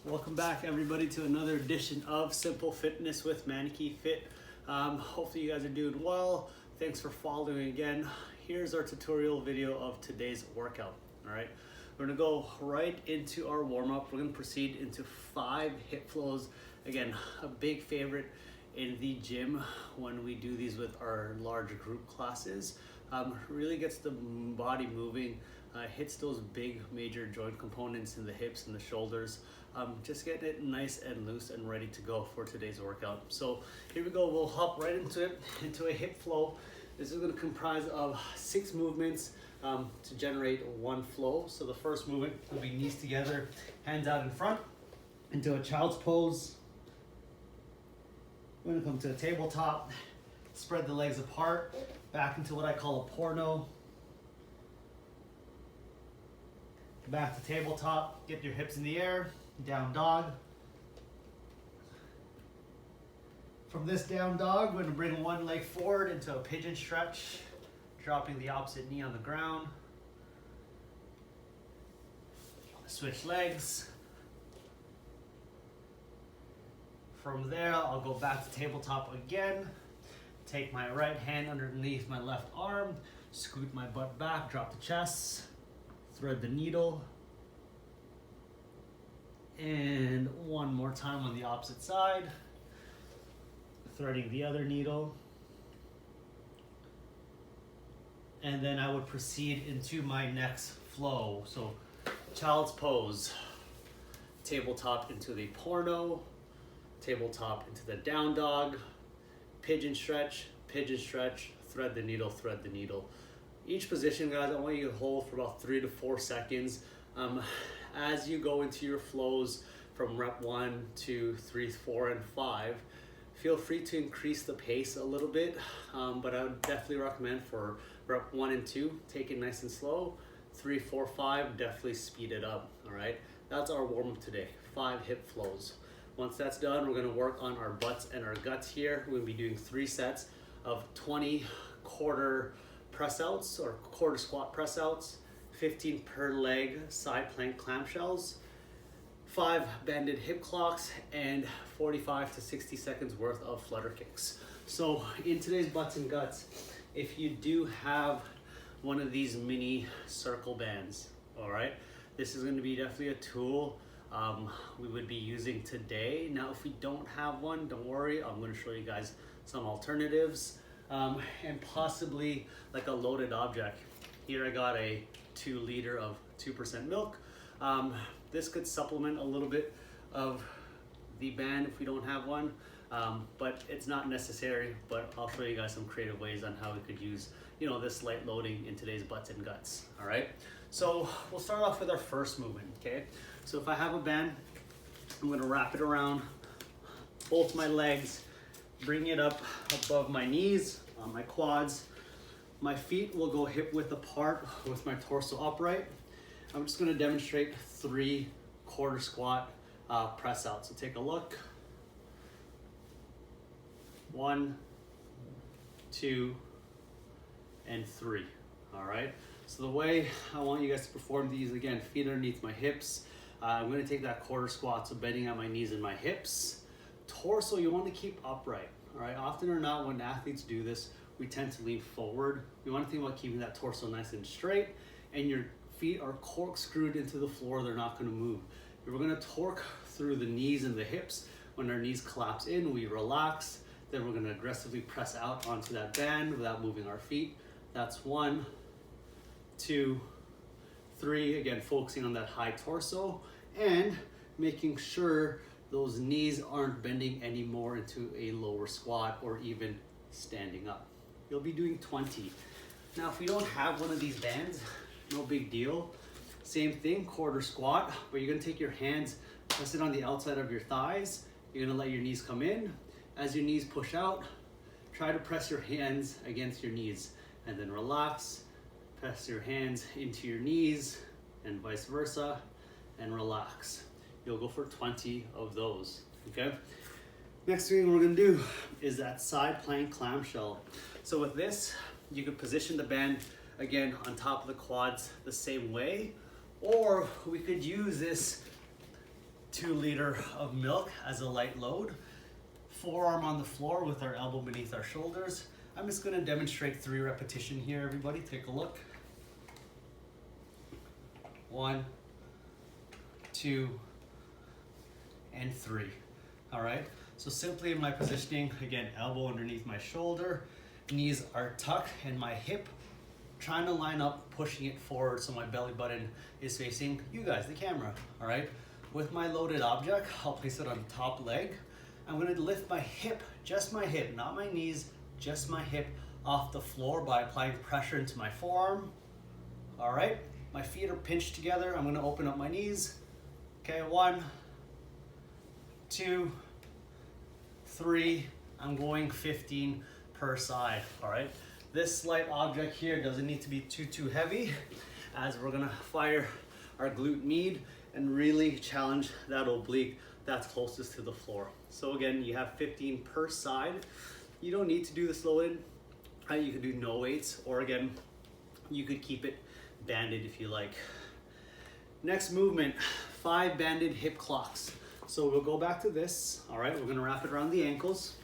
Welcome back, everybody, to another edition of Simple Fitness with Mankey Fit. Hopefully you guys are doing well. Thanks for following again. Here's our tutorial video of today's workout. All right, we're gonna go right into our warm-up. We're gonna proceed into 5 hip flows. Again, a big favorite in the gym when we do these with our large group classes. Really gets the body moving, hits those big major joint components in the hips and the shoulders. Just getting it nice and loose and ready to go for today's workout. So here we go, we'll hop right into it, into a hip flow. This is gonna comprise of 6 movements to generate one flow. So the first movement will be knees together, hands out in front, into a child's pose. We're gonna come to a tabletop, spread the legs apart, back into what I call a porno. Back to tabletop, get your hips in the air, down dog. From this down dog, we're gonna bring one leg forward into a pigeon stretch, dropping the opposite knee on the ground. Switch legs. From there, I'll go back to tabletop again. Take my right hand underneath my left arm, scoot my butt back, drop the chest, thread the needle. And one more time on the opposite side, threading the other needle. And then I would proceed into my next flow. So child's pose, tabletop into the porno, tabletop into the down dog, pigeon stretch, thread the needle, thread the needle. Each position, guys, I want you to hold for about 3 to 4 seconds. As you go into your flows from rep 1, 2, 3, 4, and 5, feel free to increase the pace a little bit, but I would definitely recommend for rep 1 and 2, take it nice and slow. 3, 4, 5, definitely speed it up, all right? That's our warm-up today, 5 hip flows. Once that's done, we're gonna work on our butts and our guts here. We're gonna be doing 3 sets of 20 quarter press outs or quarter squat press outs, 15 per leg side plank clamshells, 5 banded hip clocks, and 45 to 60 seconds worth of flutter kicks. So in today's butts and guts, if you do have one of these mini circle bands, all right, this is gonna be definitely a tool we would be using today. Now, if we don't have one, don't worry, I'm gonna show you guys some alternatives, and possibly like a loaded object. Here I got a 2 liter of 2% milk. This could supplement a little bit of the band if we don't have one, but it's not necessary. But I'll show you guys some creative ways on how we could use, this light loading in today's butts and guts. All right. So we'll start off with our first movement. Okay. So if I have a band, I'm going to wrap it around both my legs, bring it up above my knees, on my quads. My feet will go hip width apart with my torso upright. I'm just going to demonstrate 3 quarter squat press outs. So take a look. 1, 2, and 3. All right. So the way I want you guys to perform these, again, feet underneath my hips. I'm going to take that quarter squat, so bending at my knees and my hips. Torso, you want to keep upright. All right. Often or not, when athletes do this, we tend to lean forward. We want to think about keeping that torso nice and straight, and your feet are corkscrewed into the floor. They're not going to move. We're going to torque through the knees and the hips. When our knees collapse in, we relax. Then we're going to aggressively press out onto that band without moving our feet. That's 1, 2, 3. Again, focusing on that high torso and making sure those knees aren't bending anymore into a lower squat or even standing up. You'll be doing 20. Now, if we don't have one of these bands, no big deal. Same thing, quarter squat, but you're gonna take your hands, press it on the outside of your thighs. You're gonna let your knees come in. As your knees push out, try to press your hands against your knees and then relax. Press your hands into your knees and vice versa and relax. You'll go for 20 of those, okay? Next thing we're gonna do is that side plank clamshell. So with this, you can position the band again on top of the quads the same way, or we could use this 2 liter of milk as a light load. Forearm on the floor with our elbow beneath our shoulders. I'm just gonna demonstrate 3 repetition here, everybody. Take a look. 1, 2, and 3. All right, so simply in my positioning, again, elbow underneath my shoulder, knees are tucked, and my hip trying to line up, pushing it forward so my belly button is facing you guys, the camera. All right, with my loaded object, I'll place it on the top leg. I'm gonna lift my hip, just my hip, not my knees, just my hip off the floor by applying pressure into my forearm. All right, my feet are pinched together. I'm gonna open up my knees. Okay, 1, 2, 3. I'm going 15 per side. All right, this light object here doesn't need to be too heavy, as we're gonna fire our glute med and really challenge that oblique that's closest to the floor. So again, you have 15 per side. You don't need to do this loaded. You could do no weights, or again, you could keep it banded if you like. Next movement, 5 banded hip clocks. So we'll go back to this. All right, we're gonna wrap it around the ankles.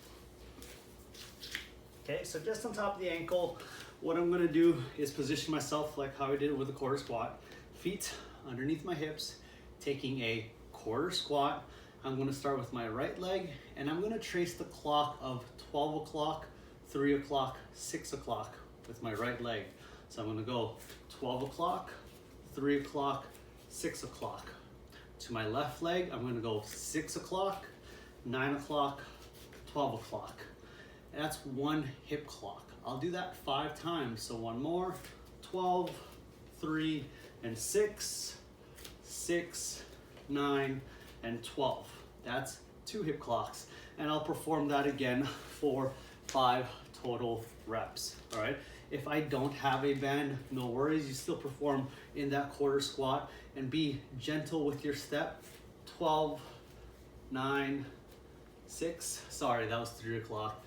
Okay, so just on top of the ankle, what I'm gonna do is position myself like how I did it with the quarter squat. Feet underneath my hips, taking a quarter squat. I'm gonna start with my right leg, and I'm gonna trace the clock of 12 o'clock, 3 o'clock, 6 o'clock with my right leg. So I'm gonna go 12 o'clock, 3 o'clock, 6 o'clock. To my left leg, I'm gonna go 6 o'clock, 9 o'clock, 12 o'clock. And that's 1 hip clock. I'll do that 5 times. So 1 more, 12, 3, and 6, 6, 9, and 12. That's 2 hip clocks. And I'll perform that again for 5 total reps, all right? If I don't have a band, no worries. You still perform in that quarter squat and be gentle with your step. 12, 9, 6, sorry, that was 3 o'clock.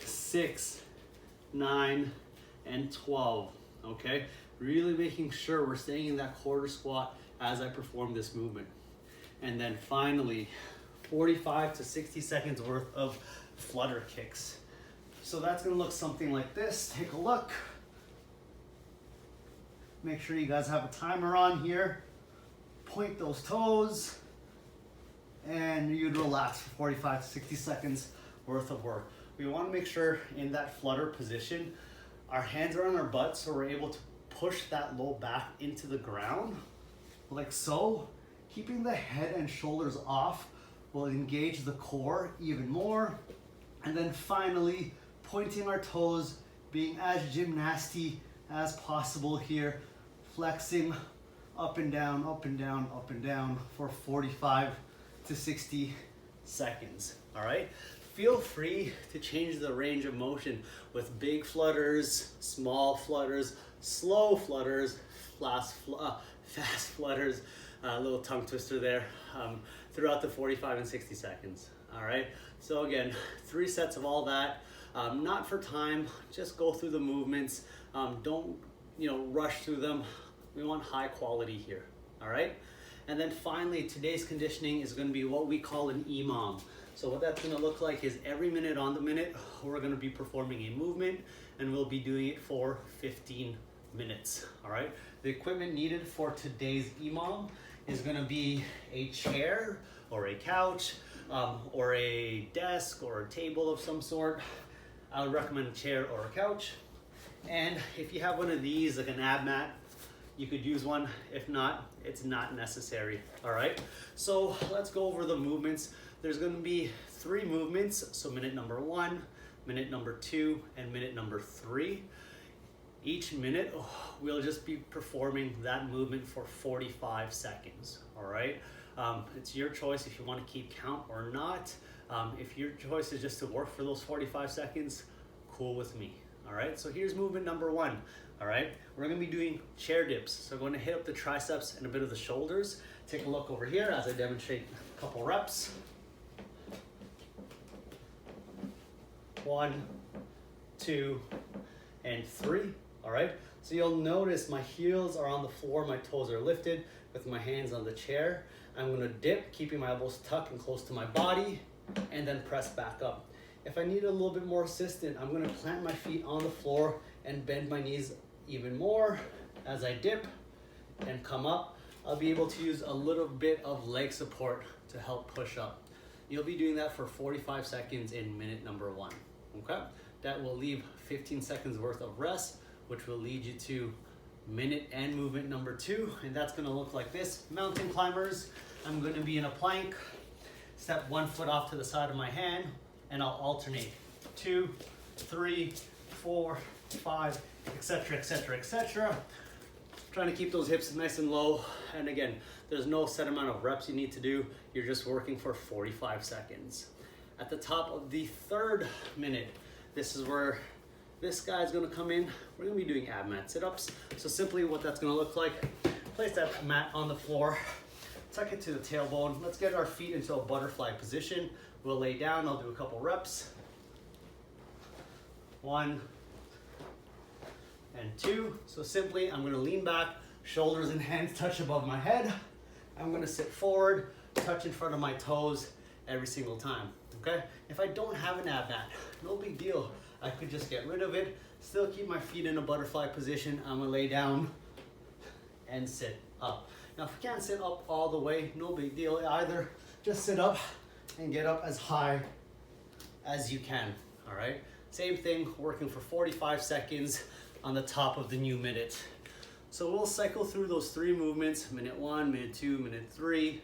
6, 9, and 12, okay? Really making sure we're staying in that quarter squat as I perform this movement. And then finally, 45 to 60 seconds worth of flutter kicks. So that's gonna look something like this. Take a look. Make sure you guys have a timer on here. Point those toes, and you'd relax for 45 to 60 seconds worth of work. We wanna make sure in that flutter position, our hands are on our butt so we're able to push that low back into the ground, like so. Keeping the head and shoulders off will engage the core even more. And then finally, pointing our toes, being as gymnasty as possible here, flexing up and down, up and down, up and down for 45 to 60 seconds, all right? Feel free to change the range of motion with big flutters, small flutters, slow flutters, fast flutters, a little tongue twister there, throughout the 45 and 60 seconds, all right? So again, 3 sets of all that, not for time, just go through the movements. Don't, rush through them. We want high quality here, all right? And then finally, today's conditioning is gonna be what we call an EMOM. So what that's gonna look like is every minute on the minute, we're gonna be performing a movement, and we'll be doing it for 15 minutes, all right? The equipment needed for today's EMOM is gonna be a chair or a couch, or a desk or a table of some sort. I would recommend a chair or a couch. And if you have one of these, like an ab mat, you could use one. If not, it's not necessary, all right? So let's go over the movements. There's gonna be 3 movements. So minute number 1, minute number 2, and minute number 3. Each minute, we'll just be performing that movement for 45 seconds, all right? It's your choice if you want to keep count or not. If your choice is just to work for those 45 seconds, cool with me, all right? So here's movement number 1, all right? We're gonna be doing chair dips. So I'm gonna hit up the triceps and a bit of the shoulders. Take a look over here as I demonstrate a couple reps. 1, 2, and 3. All right, so you'll notice my heels are on the floor, my toes are lifted with my hands on the chair. I'm gonna dip, keeping my elbows tucked and close to my body, and then press back up. If I need a little bit more assistance, I'm gonna plant my feet on the floor and bend my knees even more as I dip and come up. I'll be able to use a little bit of leg support to help push up. You'll be doing that for 45 seconds in minute number 1, okay? That will leave 15 seconds worth of rest, which will lead you to minute and movement number 2, and that's gonna look like this. Mountain climbers, I'm gonna be in a plank, step 1 foot off to the side of my hand, and I'll alternate 2, 3, 4, 5, etc., etc., etc. Trying to keep those hips nice and low, and again, there's no set amount of reps you need to do. You're just working for 45 seconds. At the top of the 3rd minute, this is where this guy's gonna come in. We're gonna be doing ab mat sit-ups. So simply what that's gonna look like, place that mat on the floor, tuck it to the tailbone. Let's get our feet into a butterfly position. We'll lay down, I'll do a couple reps. 1 and 2. So simply, I'm gonna lean back, shoulders and hands touch above my head. I'm gonna sit forward, touch in front of my toes every single time, okay? If I don't have an ab mat, no big deal. I could just get rid of it, still keep my feet in a butterfly position. I'm gonna lay down and sit up. Now, if you can't sit up all the way, no big deal either. Just sit up and get up as high as you can, all right? Same thing, working for 45 seconds on the top of the new minute. So we'll cycle through those 3 movements, minute 1, minute 2, minute 3,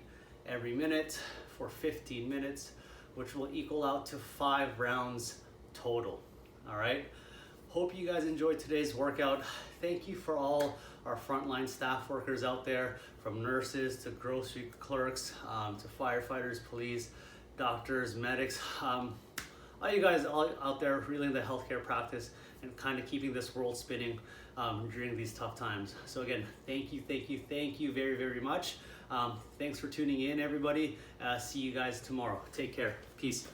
every minute for 15 minutes, which will equal out to 5 rounds total, all right? Hope you guys enjoyed today's workout. Thank you for all our frontline staff workers out there, from nurses to grocery clerks, to firefighters, police, doctors, medics, all you guys all out there really in the healthcare practice and kind of keeping this world spinning during these tough times. So again, thank you very, very much. Thanks for tuning in, everybody. See you guys tomorrow. Take care. Peace.